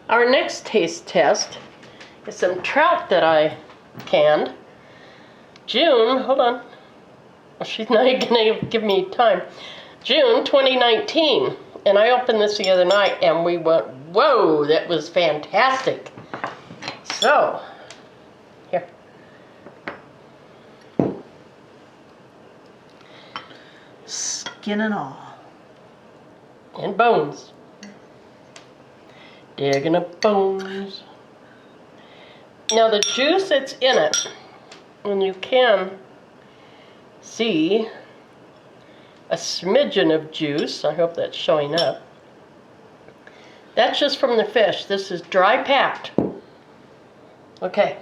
Our next taste test is some trout that I canned. June, hold on. Well, she's not gonna give me time. June 2019. And I opened this the other night and we went, whoa, that was fantastic. So, here. Skin and all. And bones. Digging up bones. Now the juice that's in it, and you can see a smidgen of juice. I hope that's showing up. That's just from the fish. This is dry packed. Okay.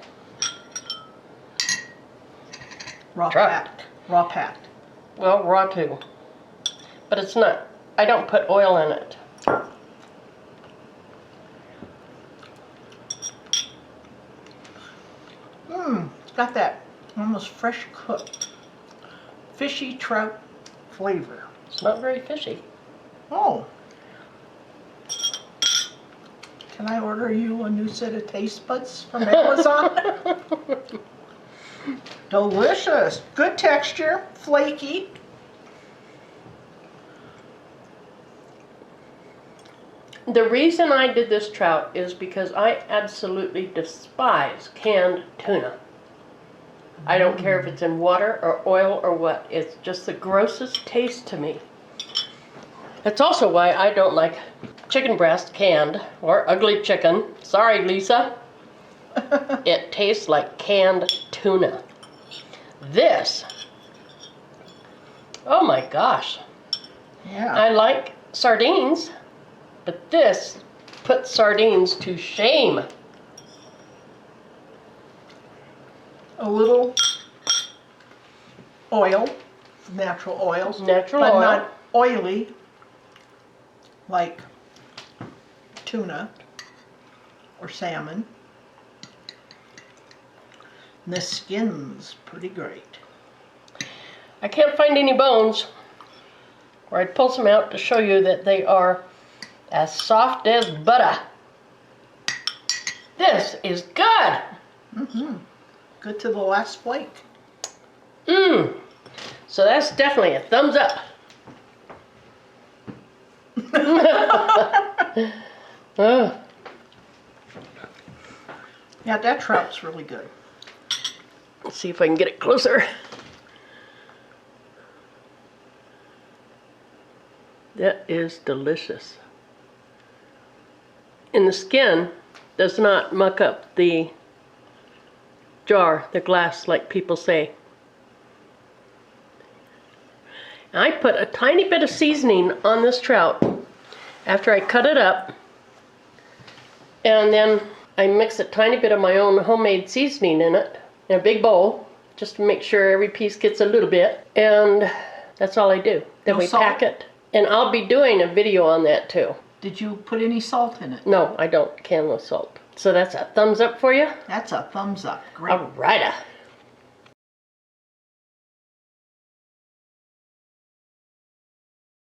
Raw Trout. packed. Raw packed. Well, raw too. But it's not. I don't put oil in it. It's got that almost fresh cooked, fishy trout flavor. It's not very fishy. Oh. Can I order you a new set of taste buds from Amazon? Delicious. Good texture. Flaky. The reason I did this trout is because I absolutely despise canned tuna. I don't care if it's in water or oil or what. It's just the grossest taste to me. That's also why I don't like chicken breast canned or ugly chicken. Sorry, Lisa. It tastes like canned tuna. This, oh my gosh. Yeah. I like sardines, but this puts sardines to shame. A little oil, natural oils, Natural but oil. not oily like tuna or salmon. And the skin's pretty great. I can't find any bones, or I'd pull some out to show you that they are as soft as butter. This is good. Good to the last flake. So that's definitely a thumbs up. Oh, Yeah, that trout's really good. let's see if I can get it closer. That is delicious. And the skin does not muck up the jar, the glass, like people say. I put a tiny bit of seasoning on this trout after I cut it up, and then I mix a tiny bit of my own homemade seasoning in it in a big bowl just to make sure every piece gets a little bit, and that's all I do. Then No we salt? pack it, and I'll be doing a video on that too. Did you put any salt in it? No, I don't can with salt. So that's a thumbs up for you? That's a thumbs up. Great. All righta.